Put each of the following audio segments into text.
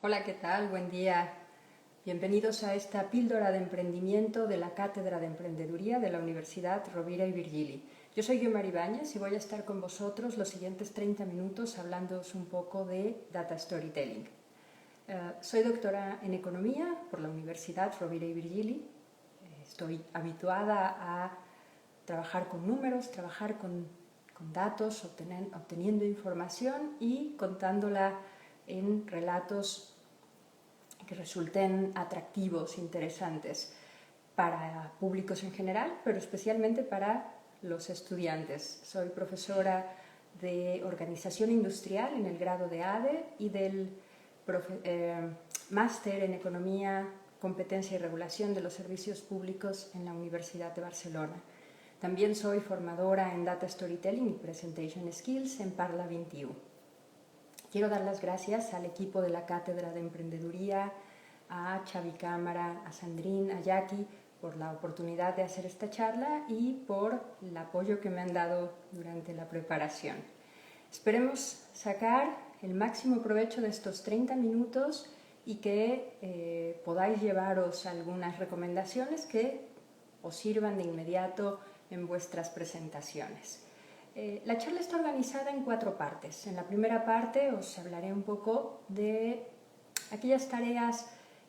Hola, ¿qué tal? Buen día. Bienvenidos a esta píldora de emprendimiento de la Cátedra de Emprendeduría de la Universidad Rovira y Virgili. Yo soy Guiomar Ibáñez y voy a estar con vosotros los siguientes 30 minutos hablándoos un poco de Data Storytelling. Soy doctora en Economía por la Universidad Rovira y Virgili. Estoy habituada a trabajar con números, trabajar con datos, obteniendo información y contándola en relatos que resulten atractivos, interesantes para públicos en general, pero especialmente para los estudiantes. Soy profesora de Organización Industrial en el grado de ADE y del máster en Economía, Competencia y Regulación de los Servicios Públicos en la Universidad de Barcelona. También soy formadora en Data Storytelling y Presentation Skills en Parla 21. Quiero dar las gracias al equipo de la Cátedra de Emprendeduría, a Xavi Cámara, a Sandrine, a Jackie, por la oportunidad de hacer esta charla y por el apoyo que me han dado durante la preparación. Esperemos sacar el máximo provecho de estos 30 minutos y que podáis llevaros algunas recomendaciones que os sirvan de inmediato en vuestras presentaciones. La charla está organizada en 4 partes. En la primera parte os hablaré un poco de aquellas tareas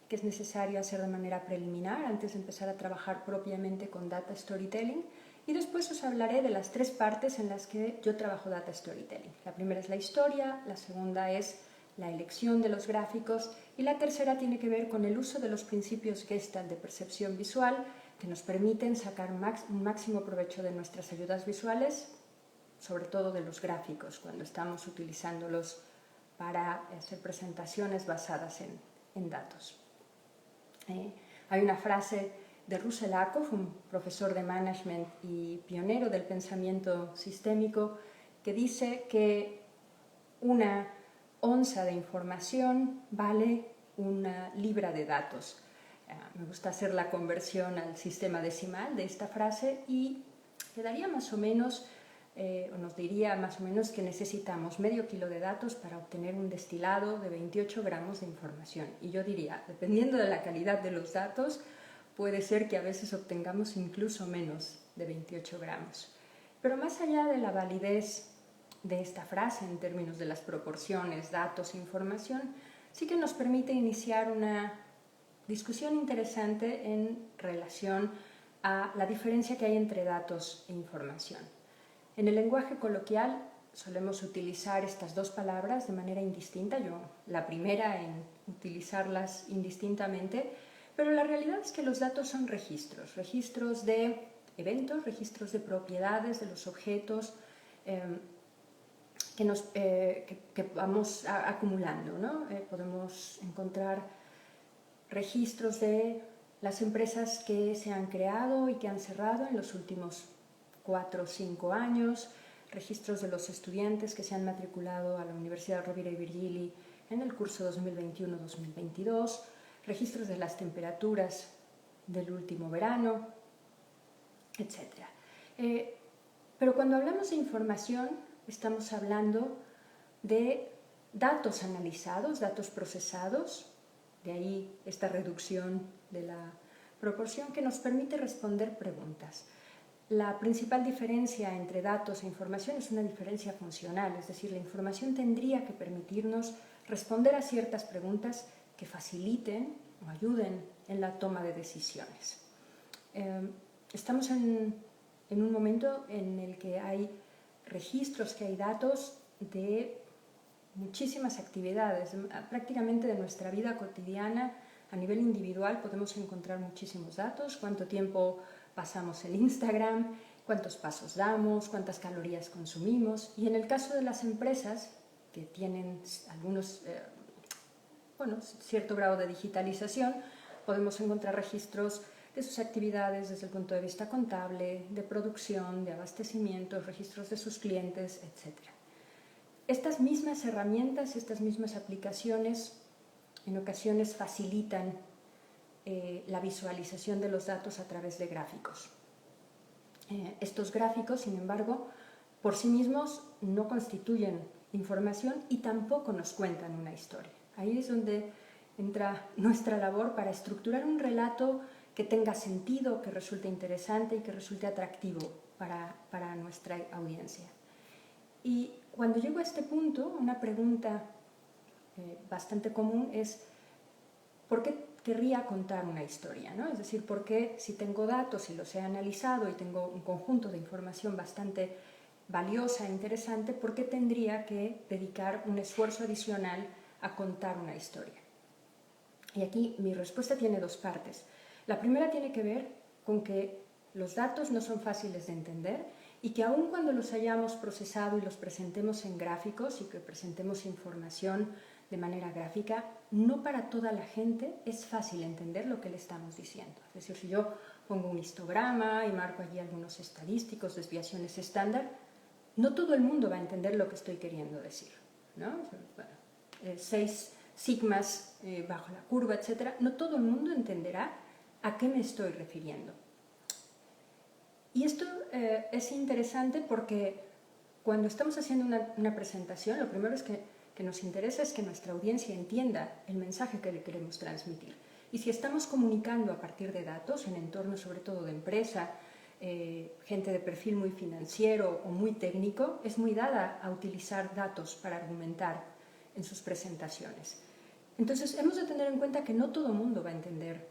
que es necesario hacer de manera preliminar antes de empezar a trabajar propiamente con Data Storytelling, y después os hablaré de las 3 partes en las que yo trabajo Data Storytelling. La primera es la historia, la segunda es la elección de los gráficos y la tercera tiene que ver con el uso de los principios Gestalt de percepción visual que nos permiten sacar un máximo provecho de nuestras ayudas visuales, sobre todo de los gráficos, cuando estamos utilizándolos para hacer presentaciones basadas en datos. Hay una frase de Russell Ackoff, un profesor de management y pionero del pensamiento sistémico, que dice que una onza de información vale una libra de datos. Me gusta hacer la conversión al sistema decimal de esta frase y quedaría más o menos, nos diría más o menos que necesitamos medio kilo de datos para obtener un destilado de 28 gramos de información. Y yo diría, dependiendo de la calidad de los datos, puede ser que a veces obtengamos incluso menos de 28 gramos. Pero más allá de la validez de esta frase en términos de las proporciones, datos e información, sí que nos permite iniciar una discusión interesante en relación a la diferencia que hay entre datos e información. En el lenguaje coloquial solemos utilizar estas 2 palabras de manera indistinta, yo la primera en utilizarlas indistintamente, pero la realidad es que los datos son registros, registros de eventos, registros de propiedades de los objetos que vamos acumulando, ¿no? Podemos encontrar registros de las empresas que se han creado y que han cerrado en los últimos 4 o 5 años, registros de los estudiantes que se han matriculado a la Universidad Rovira y Virgili en el curso 2021-2022, registros de las temperaturas del último verano, etc. Pero cuando hablamos de información, estamos hablando de datos analizados, datos procesados, de ahí esta reducción de la proporción que nos permite responder preguntas. La principal diferencia entre datos e información es una diferencia funcional, es decir, la información tendría que permitirnos responder a ciertas preguntas que faciliten o ayuden en la toma de decisiones. Estamos en un momento en el que hay registros, que hay datos de muchísimas actividades, prácticamente de nuestra vida cotidiana. A nivel individual podemos encontrar muchísimos datos, cuánto tiempo pasamos en Instagram, cuántos pasos damos, cuántas calorías consumimos, y en el caso de las empresas que tienen cierto grado de digitalización, podemos encontrar registros de sus actividades desde el punto de vista contable, de producción, de abastecimiento, registros de sus clientes, etc. Estas mismas herramientas, estas mismas aplicaciones, en ocasiones facilitan la visualización de los datos a través de gráficos. Estos gráficos, sin embargo, por sí mismos no constituyen información y tampoco nos cuentan una historia. Ahí es donde entra nuestra labor para estructurar un relato que tenga sentido, que resulte interesante y que resulte atractivo para nuestra audiencia. Y cuando llego a este punto, una pregunta bastante común es ¿por qué querría contar una historia? ¿No? Es decir, ¿por qué si tengo datos y los he analizado y tengo un conjunto de información bastante valiosa e interesante, ¿por qué tendría que dedicar un esfuerzo adicional a contar una historia? Y aquí mi respuesta tiene dos partes. La primera tiene que ver con que los datos no son fáciles de entender y que aun cuando los hayamos procesado y los presentemos en gráficos y que presentemos información de manera gráfica, no para toda la gente es fácil entender lo que le estamos diciendo. Es decir, si yo pongo un histograma y marco allí algunos estadísticos, desviaciones estándar, no todo el mundo va a entender lo que estoy queriendo decir, ¿no? Bueno, 6 sigmas bajo la curva, etc. No todo el mundo entenderá a qué me estoy refiriendo. Y esto es interesante porque cuando estamos haciendo una presentación, lo primero que nos interesa es que nuestra audiencia entienda el mensaje que le queremos transmitir. Y si estamos comunicando a partir de datos en entornos sobre todo de empresa, gente de perfil muy financiero o muy técnico, es muy dada a utilizar datos para argumentar en sus presentaciones. Entonces hemos de tener en cuenta que no todo el mundo va a entender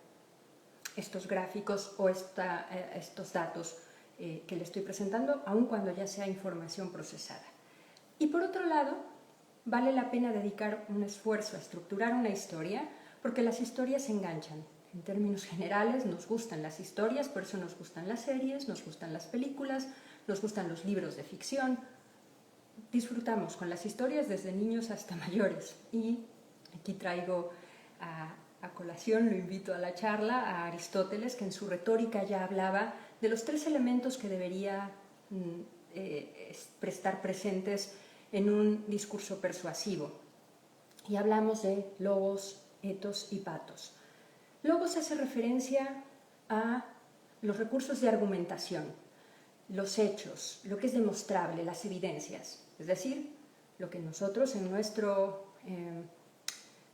estos gráficos o estos datos que le estoy presentando, aun cuando ya sea información procesada. Y por otro lado, vale la pena dedicar un esfuerzo a estructurar una historia, porque las historias enganchan. En términos generales, nos gustan las historias, por eso nos gustan las series, nos gustan las películas, nos gustan los libros de ficción. Disfrutamos con las historias desde niños hasta mayores. Y aquí traigo a colación, lo invito a la charla, a Aristóteles, que en su retórica ya hablaba de los 3 elementos que debería estar presentes en un discurso persuasivo. Y hablamos de logos, etos y patos. Logos hace referencia a los recursos de argumentación, los hechos, lo que es demostrable, las evidencias, es decir, lo que nosotros en nuestro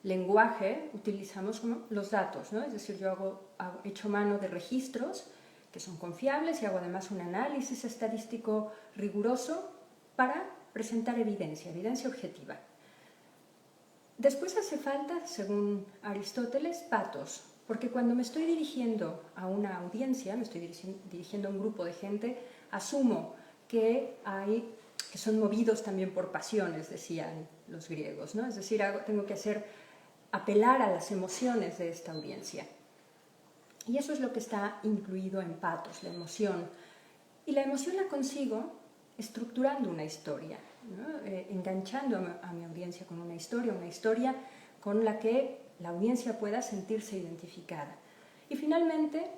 lenguaje utilizamos como los datos, ¿no? Es decir, yo echo mano de registros que son confiables y hago además un análisis estadístico riguroso para presentar evidencia objetiva. Después hace falta, según Aristóteles, patos, porque cuando me estoy dirigiendo a una audiencia, me estoy dirigiendo a un grupo de gente, asumo que son movidos también por pasiones, decían los griegos, ¿no? Es decir, tengo que apelar a las emociones de esta audiencia. Y eso es lo que está incluido en patos, la emoción. Y la emoción la consigo estructurando una historia, ¿no? Enganchando a mi audiencia con una historia con la que la audiencia pueda sentirse identificada. Y finalmente,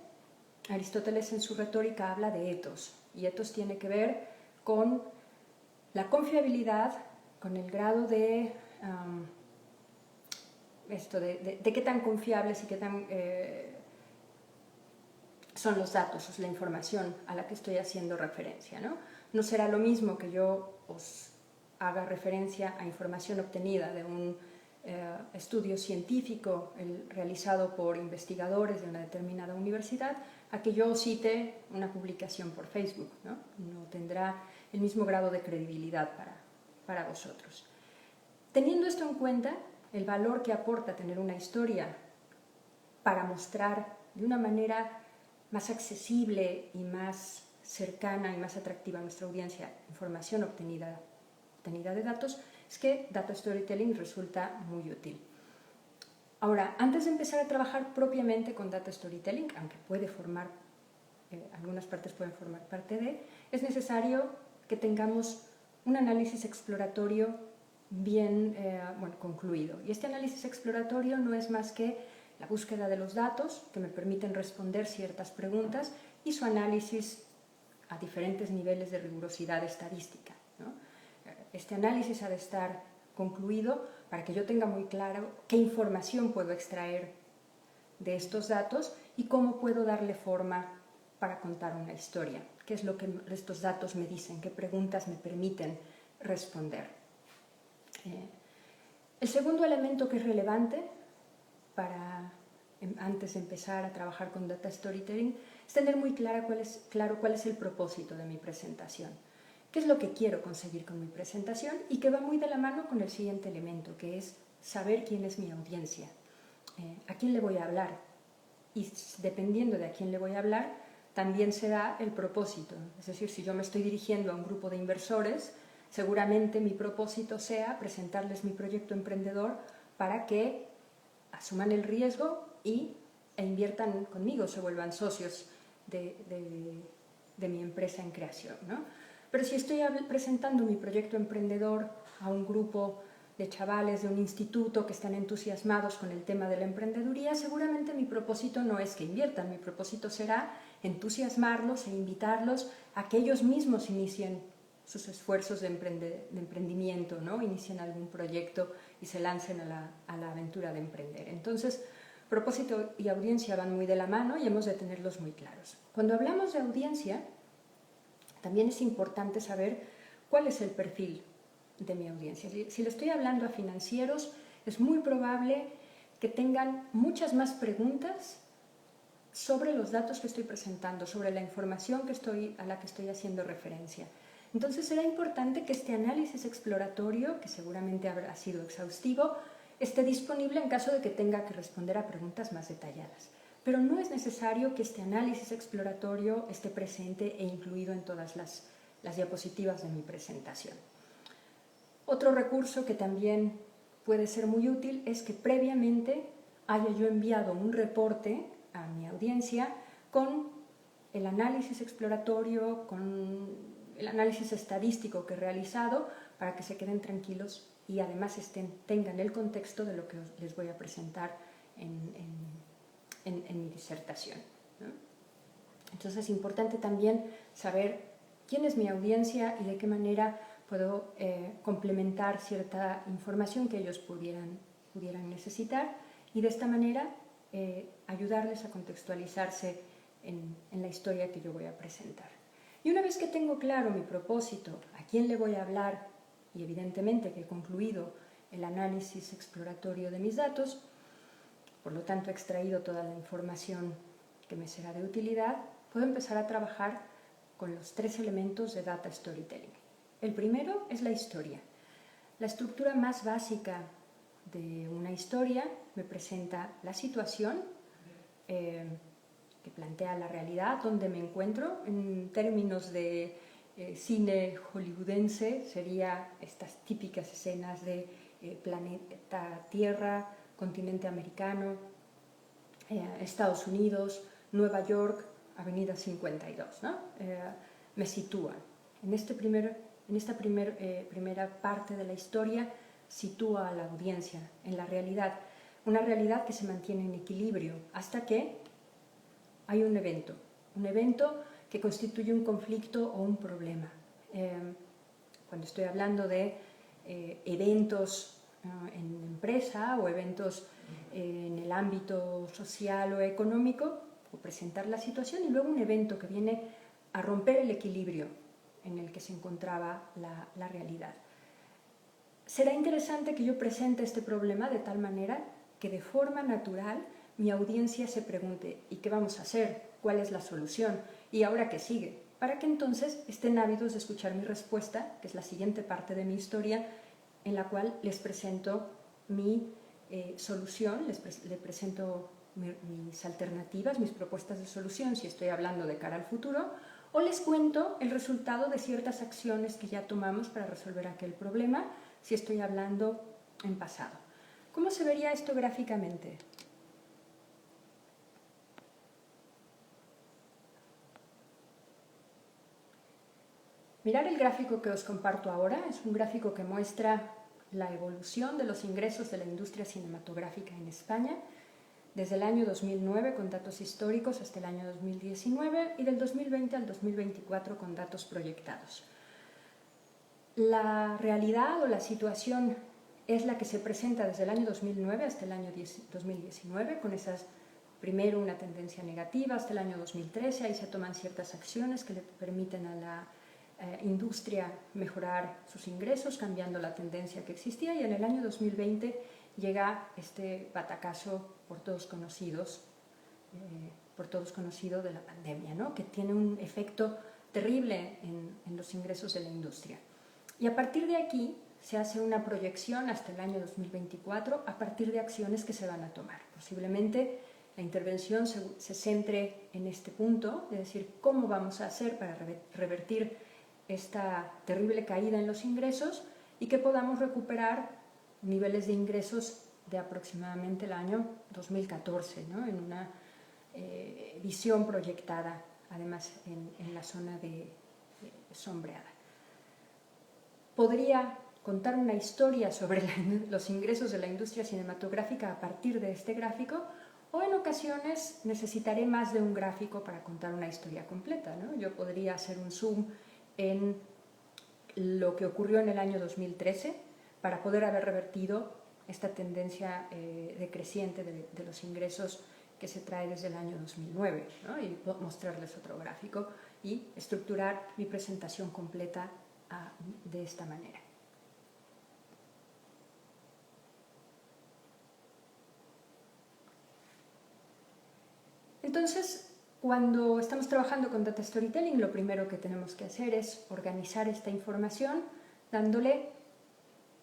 Aristóteles en su retórica habla de etos, y etos tiene que ver con la confiabilidad, con el grado de qué tan confiables y qué tan son los datos, es la información a la que estoy haciendo referencia, ¿no? No será lo mismo que yo os haga referencia a información obtenida de un estudio científico realizado por investigadores de una determinada universidad, a que yo cite una publicación por Facebook, ¿no? No tendrá el mismo grado de credibilidad para vosotros. Teniendo esto en cuenta, el valor que aporta tener una historia para mostrar de una manera más accesible y más cercana y más atractiva a nuestra audiencia información obtenida de datos, es que Data Storytelling resulta muy útil. Ahora, antes de empezar a trabajar propiamente con Data Storytelling, aunque algunas partes pueden formar parte es necesario que tengamos un análisis exploratorio bien concluido. Y este análisis exploratorio no es más que la búsqueda de los datos que me permiten responder ciertas preguntas y su análisis a diferentes niveles de rigurosidad estadística, ¿no? Este análisis ha de estar concluido para que yo tenga muy claro qué información puedo extraer de estos datos y cómo puedo darle forma para contar una historia, qué es lo que estos datos me dicen, qué preguntas me permiten responder. El segundo elemento que es relevante para, antes de empezar a trabajar con Data Storytelling, es tener muy claro cuál es el propósito de mi presentación. ¿Qué es lo que quiero conseguir con mi presentación? Y que va muy de la mano con el siguiente elemento, que es saber quién es mi audiencia, a quién le voy a hablar. Y dependiendo de a quién le voy a hablar, también será el propósito. Es decir, si yo me estoy dirigiendo a un grupo de inversores, seguramente mi propósito sea presentarles mi proyecto emprendedor para que asuman el riesgo e inviertan conmigo, se vuelvan socios de mi empresa en creación, ¿no? Pero si estoy presentando mi proyecto emprendedor a un grupo de chavales de un instituto que están entusiasmados con el tema de la emprendeduría, seguramente mi propósito no es que inviertan, mi propósito será entusiasmarlos e invitarlos a que ellos mismos inicien sus esfuerzos de emprendimiento, ¿no? Inicien algún proyecto y se lancen a la aventura de emprender. Entonces, propósito y audiencia van muy de la mano y hemos de tenerlos muy claros. Cuando hablamos de audiencia, también es importante saber cuál es el perfil de mi audiencia. Si le estoy hablando a financieros, es muy probable que tengan muchas más preguntas sobre los datos que estoy presentando, sobre la información a la que estoy haciendo referencia. Entonces será importante que este análisis exploratorio, que seguramente habrá sido exhaustivo, esté disponible en caso de que tenga que responder a preguntas más detalladas. Pero no es necesario que este análisis exploratorio esté presente e incluido en todas las diapositivas de mi presentación. Otro recurso que también puede ser muy útil es que previamente haya yo enviado un reporte a mi audiencia con el análisis exploratorio, con el análisis estadístico que he realizado para que se queden tranquilos y además tengan el contexto de lo que les voy a presentar en mi disertación, ¿no? Entonces es importante también saber quién es mi audiencia y de qué manera puedo complementar cierta información que ellos pudieran necesitar y de esta manera ayudarles a contextualizarse en la historia que yo voy a presentar. Y una vez que tengo claro mi propósito, a quién le voy a hablar y evidentemente que he concluido el análisis exploratorio de mis datos, por lo tanto he extraído toda la información que me será de utilidad, puedo empezar a trabajar con los 3 elementos de Data Storytelling. El primero es la historia. La estructura más básica de una historia me presenta la situación que plantea la realidad, donde me encuentro. En términos de cine hollywoodense sería estas típicas escenas de planeta Tierra, continente americano, Estados Unidos, Nueva York, Avenida 52, ¿no? Me sitúan. En esta primera parte de la historia sitúa a la audiencia en la realidad, una realidad que se mantiene en equilibrio hasta que hay un evento que constituye un conflicto o un problema. Cuando estoy hablando de eventos en empresa o eventos en el ámbito social o económico, o presentar la situación y luego un evento que viene a romper el equilibrio en el que se encontraba la realidad. Será interesante que yo presente este problema de tal manera que de forma natural mi audiencia se pregunte ¿y qué vamos a hacer? ¿Cuál es la solución? ¿Y ahora qué sigue? Para que entonces estén ávidos de escuchar mi respuesta, que es la siguiente parte de mi historia, en la cual les presento mi solución, les presento mis alternativas, mis propuestas de solución, si estoy hablando de cara al futuro, o les cuento el resultado de ciertas acciones que ya tomamos para resolver aquel problema, si estoy hablando en pasado. ¿Cómo se vería esto gráficamente? Mirar el gráfico que os comparto ahora es un gráfico que muestra la evolución de los ingresos de la industria cinematográfica en España desde el año 2009 con datos históricos hasta el año 2019 y del 2020 al 2024 con datos proyectados. La realidad o la situación es la que se presenta desde el año 2009 hasta el año 2019 con primero una tendencia negativa hasta el año 2013, ahí se toman ciertas acciones que le permiten a la industria mejorar sus ingresos, cambiando la tendencia que existía, y en el año 2020 llega este batacazo por todos conocido de la pandemia, ¿no? Que tiene un efecto terrible en los ingresos de la industria. Y a partir de aquí se hace una proyección hasta el año 2024 a partir de acciones que se van a tomar. Posiblemente la intervención se centre en este punto, es decir, cómo vamos a hacer para revertir esta terrible caída en los ingresos y que podamos recuperar niveles de ingresos de aproximadamente el año 2014, ¿no? En una visión proyectada, además en la zona de sombreada. Podría contar una historia sobre los ingresos de la industria cinematográfica a partir de este gráfico, o en ocasiones necesitaré más de un gráfico para contar una historia completa, ¿no? Yo podría hacer un zoom en lo que ocurrió en el año 2013 para poder haber revertido esta tendencia decreciente de los ingresos que se trae desde el año 2009, ¿no? Y mostrarles otro gráfico y estructurar mi presentación completa de esta manera. Entonces, cuando estamos trabajando con Data Storytelling, lo primero que tenemos que hacer es organizar esta información dándole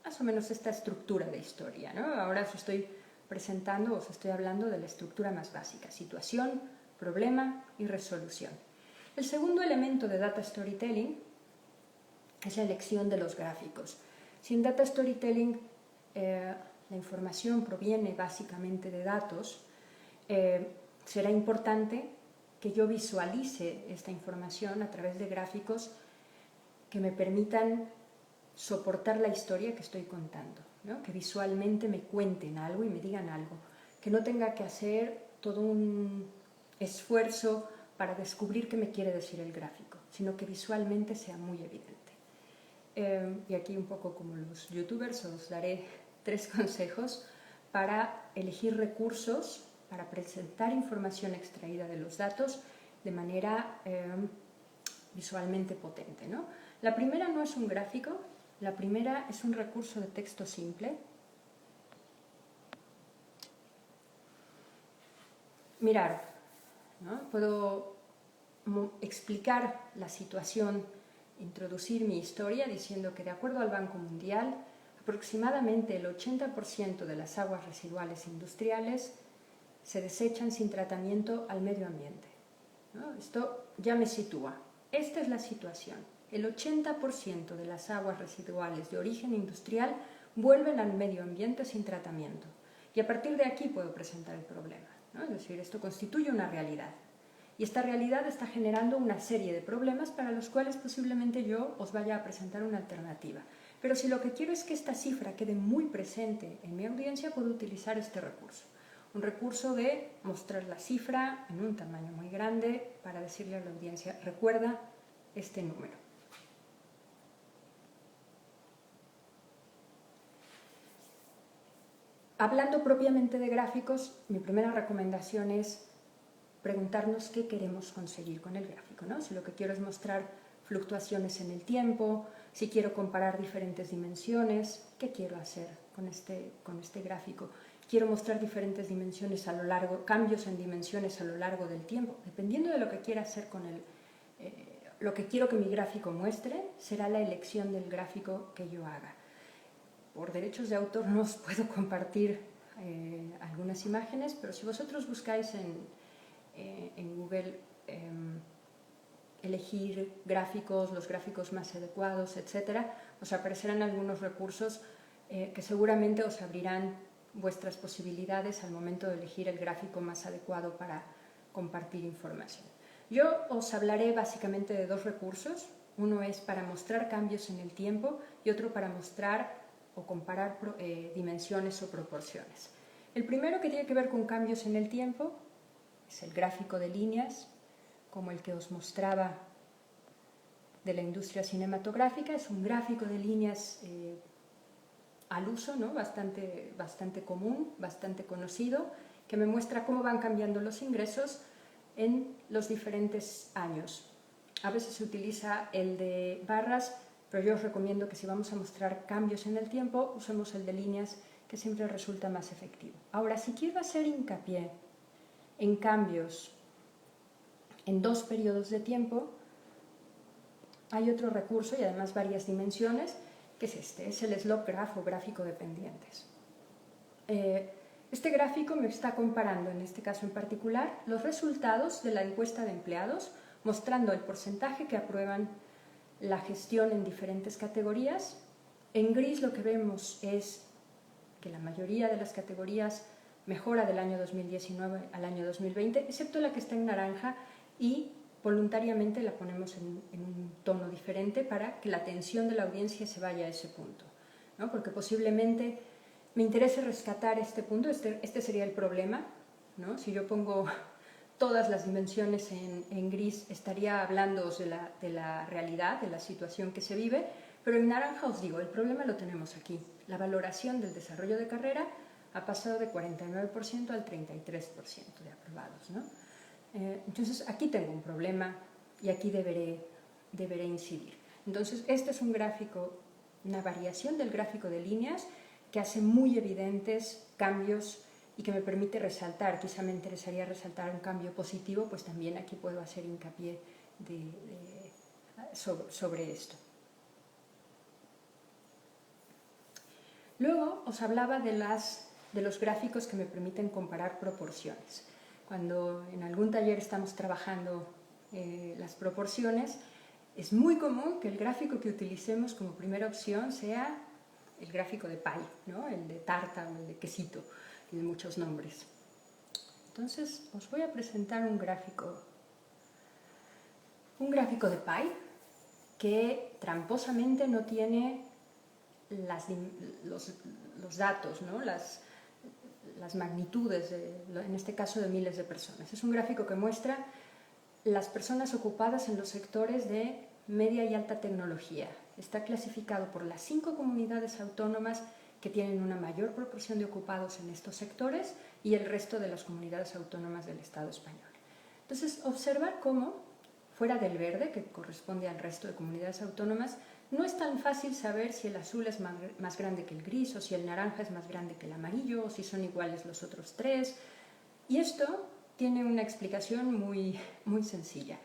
más o menos esta estructura de historia, ¿no? Ahora os estoy presentando, os estoy hablando de la estructura más básica: situación, problema y resolución. El segundo elemento de Data Storytelling es la elección de los gráficos. Si en Data Storytelling la información proviene básicamente de datos, será importante que yo visualice esta información a través de gráficos que me permitan soportar la historia que estoy contando, ¿no? Que visualmente me cuenten algo y me digan algo, que no tenga que hacer todo un esfuerzo para descubrir qué me quiere decir el gráfico, sino que visualmente sea muy evidente. Y aquí, un poco como los youtubers, os daré 3 consejos para elegir recursos para presentar información extraída de los datos de manera visualmente potente, ¿no? La primera no es un gráfico, la primera es un recurso de texto simple. Mirad, ¿no? Puedo explicar la situación, introducir mi historia diciendo que, de acuerdo al Banco Mundial, aproximadamente el 80% de las aguas residuales industriales se desechan sin tratamiento al medio ambiente, ¿no? Esto ya me sitúa. Esta es la situación. El 80% de las aguas residuales de origen industrial vuelven al medio ambiente sin tratamiento. Y a partir de aquí puedo presentar el problema, ¿no? Es decir, esto constituye una realidad. Y esta realidad está generando una serie de problemas para los cuales posiblemente yo os vaya a presentar una alternativa. Pero si lo que quiero es que esta cifra quede muy presente en mi audiencia, puedo utilizar este recurso. Un recurso de mostrar la cifra en un tamaño muy grande para decirle a la audiencia: recuerda este número. Hablando propiamente de gráficos, mi primera recomendación es preguntarnos qué queremos conseguir con el gráfico, ¿no? Si lo que quiero es mostrar fluctuaciones en el tiempo, si quiero comparar diferentes dimensiones, ¿qué quiero hacer con este gráfico? Quiero mostrar diferentes dimensiones a lo largo, cambios en dimensiones a lo largo del tiempo. Dependiendo de lo que quiera hacer con lo que quiero que mi gráfico muestre, será la elección del gráfico que yo haga. Por derechos de autor no os puedo compartir algunas imágenes, pero si vosotros buscáis en Google elegir gráficos, los gráficos más adecuados, etcétera, os aparecerán algunos recursos que seguramente os abrirán vuestras posibilidades al momento de elegir el gráfico más adecuado para compartir información. Yo os hablaré básicamente de 2 recursos. Uno es para mostrar cambios en el tiempo y otro para mostrar o comparar dimensiones o proporciones. El primero, que tiene que ver con cambios en el tiempo, es el gráfico de líneas, como el que os mostraba de la industria cinematográfica. Es un gráfico de líneas al uso, ¿no? bastante común, bastante conocido, que me muestra cómo van cambiando los ingresos en los diferentes años. A veces se utiliza el de barras, pero yo os recomiendo que si vamos a mostrar cambios en el tiempo, usemos el de líneas, que siempre resulta más efectivo. Ahora, si quiero hacer hincapié en cambios en 2 periodos de tiempo, hay otro recurso y además varias dimensiones, que es este, es el slop graph o gráfico de pendientes. Este gráfico me está comparando, en este caso en particular, los resultados de la encuesta de empleados, mostrando el porcentaje que aprueban la gestión en diferentes categorías. En gris lo que vemos es que la mayoría de las categorías mejora del año 2019 al año 2020, excepto la que está en naranja, y voluntariamente la ponemos en un tono diferente para que la atención de la audiencia se vaya a ese punto, ¿no? Porque posiblemente me interese rescatar este punto, este sería el problema, ¿no? Si yo pongo todas las dimensiones en gris, estaría hablando de la realidad, de la situación que se vive, pero en naranja os digo, el problema lo tenemos aquí. La valoración del desarrollo de carrera ha pasado de 49% al 33% de aprobados, ¿no? Entonces, aquí tengo un problema y aquí deberé incidir. Entonces, este es un gráfico, una variación del gráfico de líneas que hace muy evidentes cambios y que me permite resaltar, quizá me interesaría resaltar un cambio positivo, pues también aquí puedo hacer hincapié sobre esto. Luego os hablaba de los gráficos que me permiten comparar proporciones. Cuando en algún taller estamos trabajando las proporciones, es muy común que el gráfico que utilicemos como primera opción sea el gráfico de pie, ¿no? El de tarta o el de quesito, y de muchos nombres. Entonces, os voy a presentar un gráfico de pie que tramposamente no tiene los datos, ¿no? las magnitudes, en este caso de miles de personas. Es un gráfico que muestra las personas ocupadas en los sectores de media y alta tecnología. Está clasificado por las 5 comunidades autónomas que tienen una mayor proporción de ocupados en estos sectores y el resto de las comunidades autónomas del Estado español. Entonces, observar cómo, fuera del verde, que corresponde al resto de comunidades autónomas, no es tan fácil saber si el azul es más grande que el gris, o si el naranja es más grande que el amarillo, o si son iguales los otros 3. Y esto tiene una explicación muy sencilla.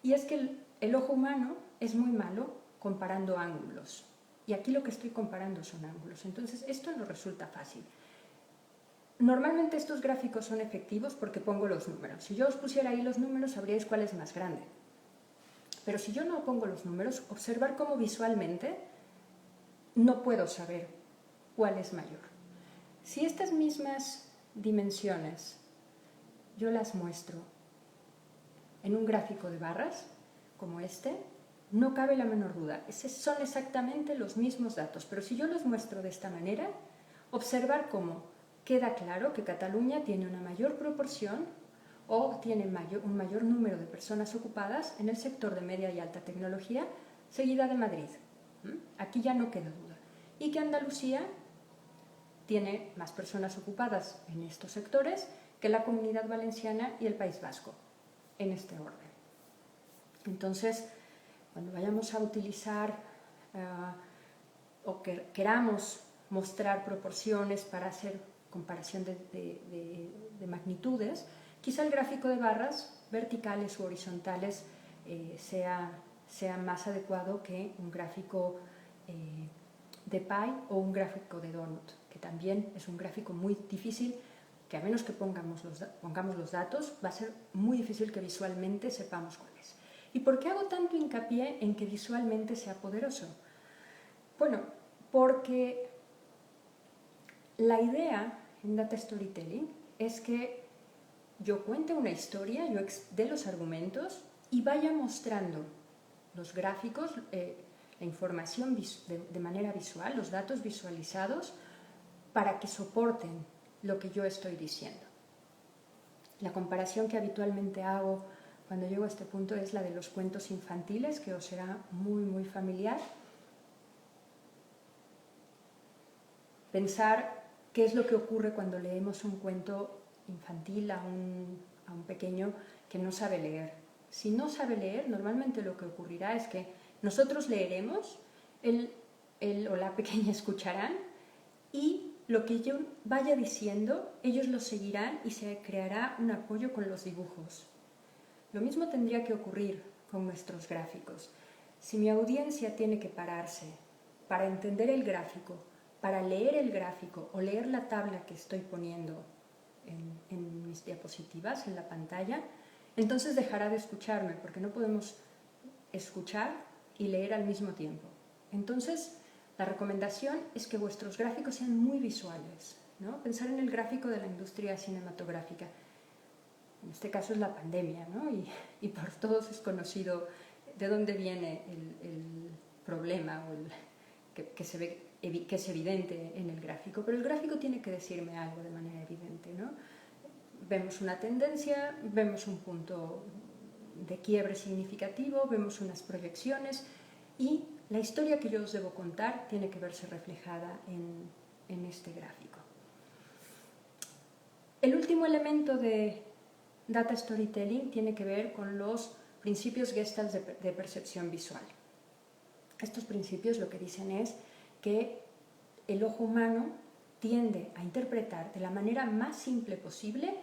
Y es que el ojo humano es muy malo comparando ángulos. Y aquí lo que estoy comparando son ángulos. Entonces, esto no resulta fácil. Normalmente estos gráficos son efectivos porque pongo los números. Si yo os pusiera ahí los números, sabríais cuál es más grande. Pero si yo no pongo los números, observar cómo visualmente no puedo saber cuál es mayor. Si estas mismas dimensiones yo las muestro en un gráfico de barras, como este, no cabe la menor duda. Son exactamente los mismos datos, pero si yo los muestro de esta manera, observar cómo queda claro que Cataluña tiene una mayor proporción o tiene un mayor número de personas ocupadas en el sector de media y alta tecnología, seguida de Madrid. Aquí ya no queda duda. Y que Andalucía tiene más personas ocupadas en estos sectores que la Comunidad Valenciana y el País Vasco, en este orden. Entonces, cuando vayamos a utilizar o queramos mostrar proporciones para hacer comparación de magnitudes, quizá el gráfico de barras verticales u horizontales sea más adecuado que un gráfico de pie o un gráfico de donut, que también es un gráfico muy difícil, que a menos que pongamos los datos, va a ser muy difícil que visualmente sepamos cuál es. ¿Y por qué hago tanto hincapié en que visualmente sea poderoso? Bueno, porque la idea en Data Storytelling es que yo cuente una historia, yo dé los argumentos y vaya mostrando los gráficos, la información de manera visual, los datos visualizados, para que soporten lo que yo estoy diciendo. La comparación que habitualmente hago cuando llego a este punto es la de los cuentos infantiles, que os será muy familiar. Pensar qué es lo que ocurre cuando leemos un cuento infantil a un pequeño que no sabe leer. Si no sabe leer, normalmente lo que ocurrirá es que nosotros leeremos, él o la pequeña escucharán y lo que yo vaya diciendo, ellos lo seguirán y se creará un apoyo con los dibujos. Lo mismo tendría que ocurrir con nuestros gráficos. Si mi audiencia tiene que pararse para entender el gráfico, para leer el gráfico o leer la tabla que estoy poniendo en mis diapositivas, en la pantalla, entonces dejará de escucharme, porque no podemos escuchar y leer al mismo tiempo. Entonces, la recomendación es que vuestros gráficos sean muy visuales, ¿no? Pensar en el gráfico de la industria cinematográfica. En este caso es la pandemia, ¿no? Y por todos es conocido de dónde viene el problema o que es evidente en el gráfico, pero el gráfico tiene que decirme algo de manera evidente, ¿no? Vemos una tendencia, vemos un punto de quiebre significativo, vemos unas proyecciones y la historia que yo os debo contar tiene que verse reflejada en este gráfico. El último elemento de Data Storytelling tiene que ver con los principios Gestalt de percepción visual. Estos principios lo que dicen es que el ojo humano tiende a interpretar de la manera más simple posible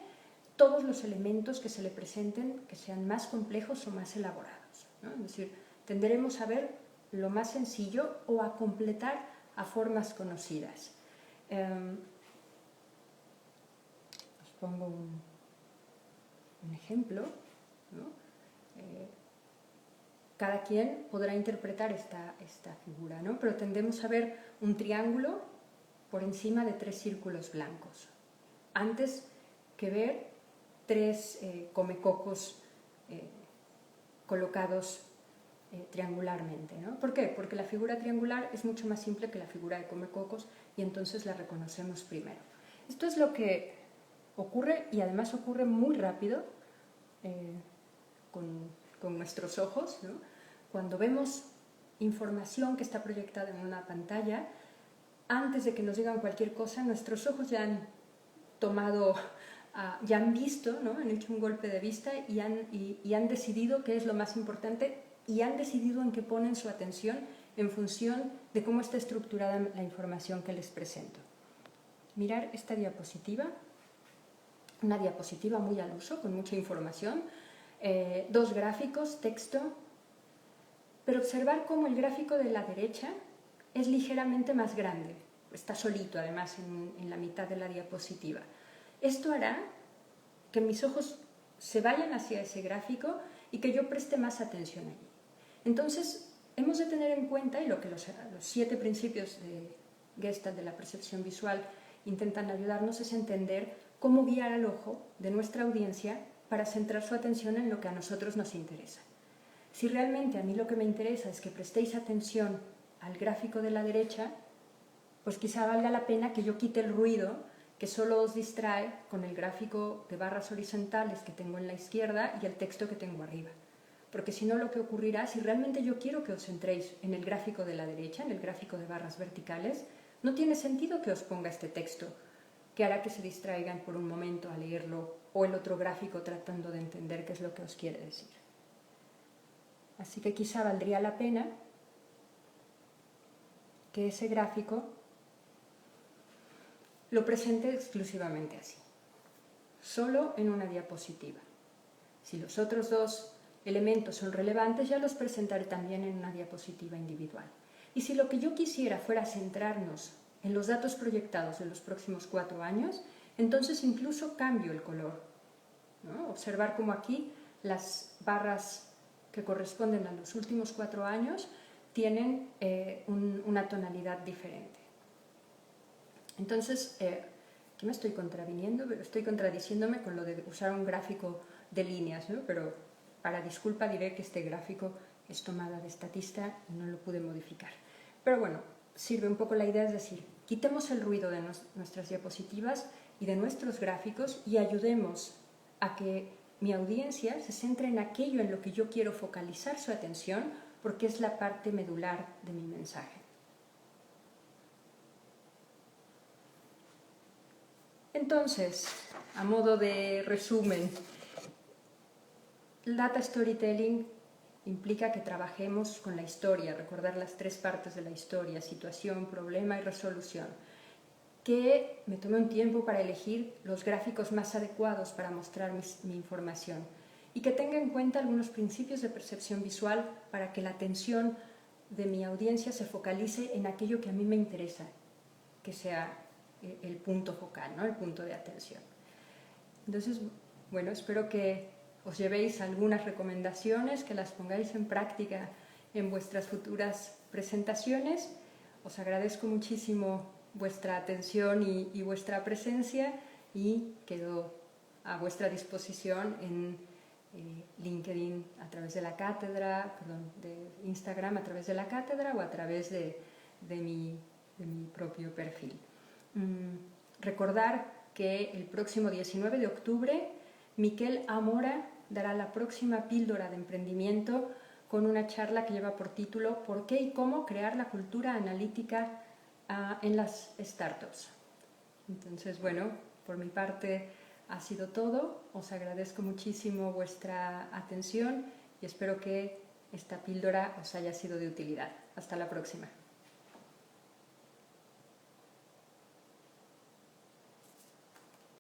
todos los elementos que se le presenten, que sean más complejos o más elaborados, ¿no? Es decir, tenderemos a ver lo más sencillo o a completar a formas conocidas. Os pongo un ejemplo, ¿no? Cada quien podrá interpretar esta figura, ¿no? Pero tendemos a ver un triángulo por encima de 3 círculos blancos, antes que ver 3 comecocos colocados triangularmente, ¿no? ¿Por qué? Porque la figura triangular es mucho más simple que la figura de comecocos y entonces la reconocemos primero. Esto es lo que ocurre y además ocurre muy rápido con nuestros ojos, ¿no? Cuando vemos información que está proyectada en una pantalla, antes de que nos digan cualquier cosa, nuestros ojos ya han tomado, ya han visto, ¿no? Han hecho un golpe de vista y han decidido qué es lo más importante y han decidido en qué ponen su atención en función de cómo está estructurada la información que les presento. Mirar esta diapositiva, una diapositiva muy al uso, con mucha información, 2 gráficos, texto, pero observar cómo el gráfico de la derecha es ligeramente más grande, está solito además en la mitad de la diapositiva. Esto hará que mis ojos se vayan hacia ese gráfico y que yo preste más atención allí. Entonces, hemos de tener en cuenta, y lo que los 7 principios de Gestalt de la percepción visual intentan ayudarnos, es entender cómo guiar al ojo de nuestra audiencia para centrar su atención en lo que a nosotros nos interesa. Si realmente a mí lo que me interesa es que prestéis atención al gráfico de la derecha, pues quizá valga la pena que yo quite el ruido que solo os distrae con el gráfico de barras horizontales que tengo en la izquierda y el texto que tengo arriba. Porque si no, lo que ocurrirá, si realmente yo quiero que os centréis en el gráfico de la derecha, en el gráfico de barras verticales, no tiene sentido que os ponga este texto, que hará que se distraigan por un momento a leerlo, o el otro gráfico tratando de entender qué es lo que os quiere decir. Así que quizá valdría la pena que ese gráfico lo presente exclusivamente así, solo en una diapositiva. Si los otros 2 elementos son relevantes, ya los presentaré también en una diapositiva individual. Y si lo que yo quisiera fuera centrarnos en los datos proyectados de los próximos 4 años, entonces incluso cambio el color, ¿no? Observar cómo aquí las barras que corresponden a los últimos 4 años tienen una tonalidad diferente. Entonces, aquí me estoy contradiciéndome con lo de usar un gráfico de líneas, ¿no? Pero para disculpa diré que este gráfico es tomada de Statista y no lo pude modificar. Pero bueno, sirve un poco la idea, es decir, quitemos el ruido de nuestras diapositivas y de nuestros gráficos y ayudemos a que mi audiencia se centre en aquello en lo que yo quiero focalizar su atención, porque es la parte medular de mi mensaje. Entonces, a modo de resumen, el data storytelling implica que trabajemos con la historia, recordar las 3 partes de la historia: situación, problema y resolución. Que me tome un tiempo para elegir los gráficos más adecuados para mostrar mi información y que tenga en cuenta algunos principios de percepción visual para que la atención de mi audiencia se focalice en aquello que a mí me interesa, que sea el punto focal, ¿no? El punto de atención. Entonces, bueno, espero que os llevéis algunas recomendaciones, que las pongáis en práctica en vuestras futuras presentaciones. Os agradezco muchísimo vuestra atención y vuestra presencia, y quedo a vuestra disposición en LinkedIn a través de la cátedra, de Instagram a través de la cátedra o a través de mi propio perfil. Recordar que el próximo 19 de octubre Miquel Amora dará la próxima píldora de emprendimiento con una charla que lleva por título ¿Por qué y cómo crear la cultura analítica en las startups? Entonces, bueno, por mi parte ha sido todo. Os agradezco muchísimo vuestra atención y espero que esta píldora os haya sido de utilidad. Hasta la próxima.